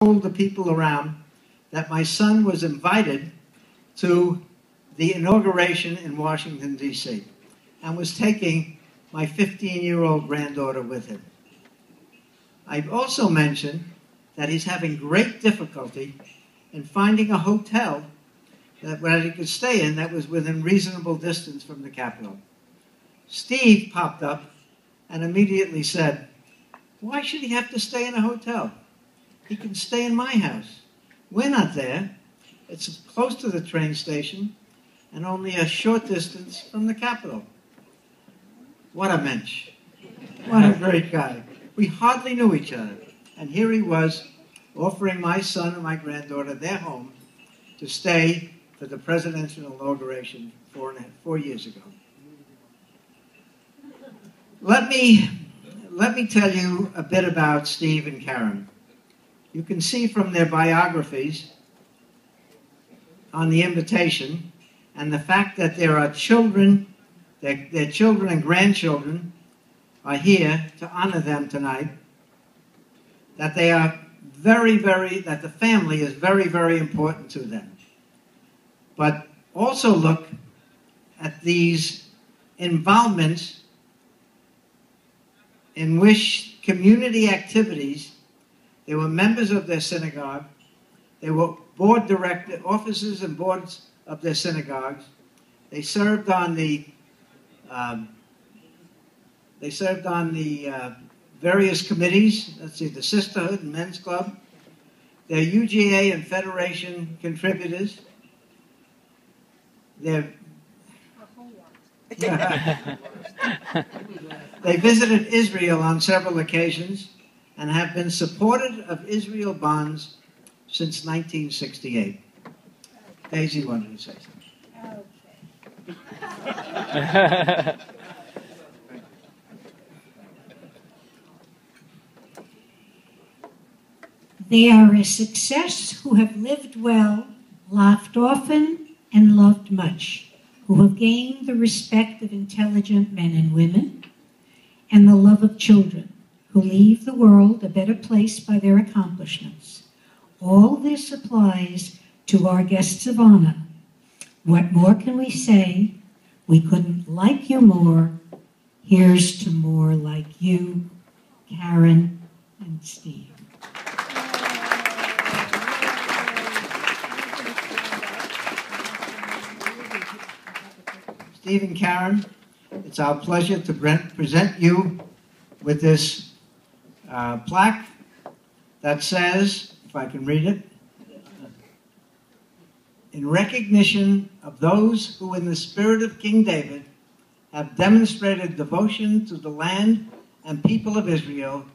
told the people around that my son was invited to the inauguration in Washington, D.C., and was taking my 15-year-old granddaughter with him. I've also mentioned that he's having great difficulty in finding a hotel where he could stay in that was within reasonable distance from the Capitol. Steve popped up and immediately said, "Why should he have to stay in a hotel? He can stay in my house. We're not there. It's close to the train station and only a short distance from the Capitol." What a mensch. What a great guy. We hardly knew each other. And here he was offering my son and my granddaughter their home to stay for the presidential inauguration 4 years ago. Let me tell you a bit about Steve and Karen. You can see from their biographies on the invitation, and the fact that there are children, their children and grandchildren are here to honor them tonight, that they are that the family is very, very important to them. But also look at these involvements in which community activities. They were members of their synagogue. They were board director, officers and boards of their synagogues. They served on the various committees. Let's see, the Sisterhood and Men's Club. They're UGA and Federation contributors. They visited Israel on several occasions and have been supportive of Israel bonds since 1968. Daisy wanted to say something. Okay. They are a success who have lived well, laughed often, and loved much, who have gained the respect of intelligent men and women, and the love of children, who leave the world a better place by their accomplishments. All this applies to our guests of honor. What more can we say? We couldn't like you more. Here's to more like you, Karen and Steve. Steve and Karen, it's our pleasure to present you with this plaque that says, if I can read it, "In recognition of those who in the spirit of King David have demonstrated devotion to the land and people of Israel,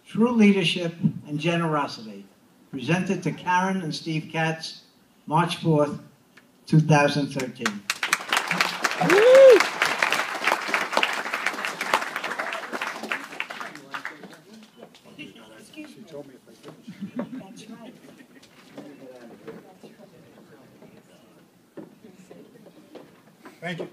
true leadership and generosity, presented to Karen and Steve Katz, March 4th, 2013. Woo! That's right. Thank you.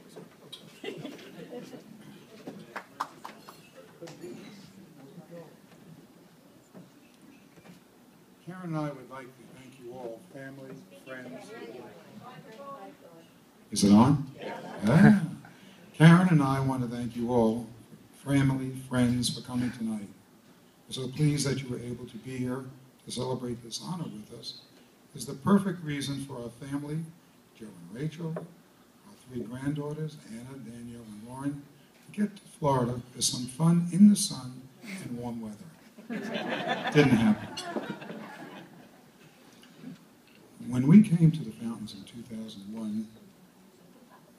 Karen and I would like to thank you all, family, friends. Is it on? Yeah. Karen and I want to thank you all, family, friends, for coming tonight. We're so pleased that you were able to be here to celebrate this honor with us. It's the perfect reason for our family, Joe and Rachel, our 3 granddaughters, Anna, Danielle, and Lauren, to get to Florida for some fun in the sun and warm weather. Didn't happen. When we came to the fountains in 2001,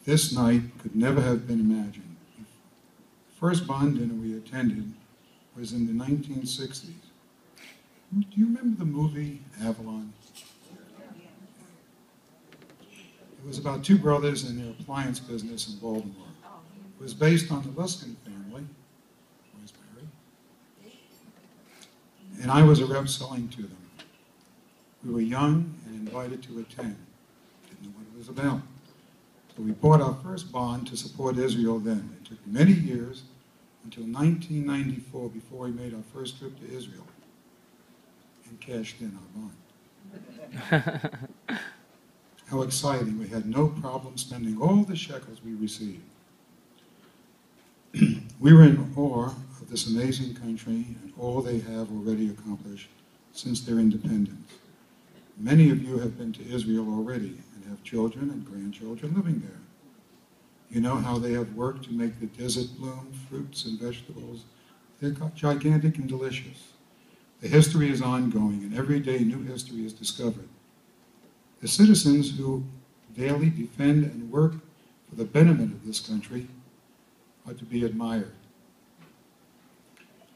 this night could never have been imagined. The first bond dinner we attended was in the 1960s. Do you remember the movie Avalon? It was about 2 brothers and their appliance business in Baltimore. It was based on the Luskin family. Where's Barry? And I was a rep selling to them. We were young and invited to attend. Didn't know what it was about. So we bought our first bond to support Israel then. It took many years, until 1994, before we made our first trip to Israel. and cashed in our bond. How exciting. We had no problem spending all the shekels we received. We were in awe of this amazing country and all they have already accomplished since their independence. Many of you have been to Israel already and have children and grandchildren living there. You know how they have worked to make the desert bloom, fruits and vegetables. They're gigantic and delicious. The history is ongoing, and every day new history is discovered. The citizens who daily defend and work for the betterment of this country are to be admired.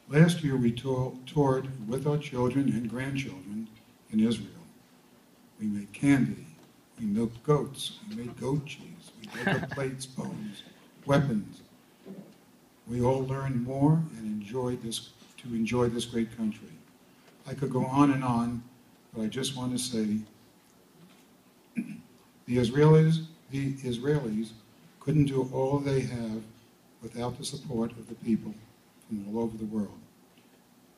Last year we toured with our children and grandchildren in Israel. We made candy, we milked goats, we made goat cheese, we dug up plates, bones, weapons. We all learned more and enjoy this great country. I could go on, but I just want to say the Israelis couldn't do all they have without the support of the people from all over the world.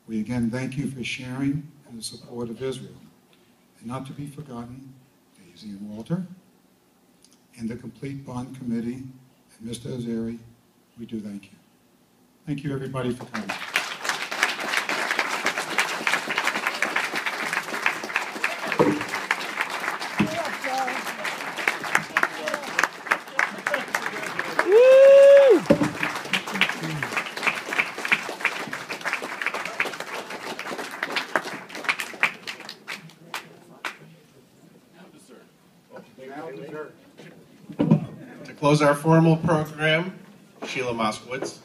We again thank you for sharing and the support of Israel. And not to be forgotten, Daisy and Walter, and the complete bond committee, and Mr. Azari, we do thank you. Thank you everybody for coming. To close our formal program, Sheila Moskowitz.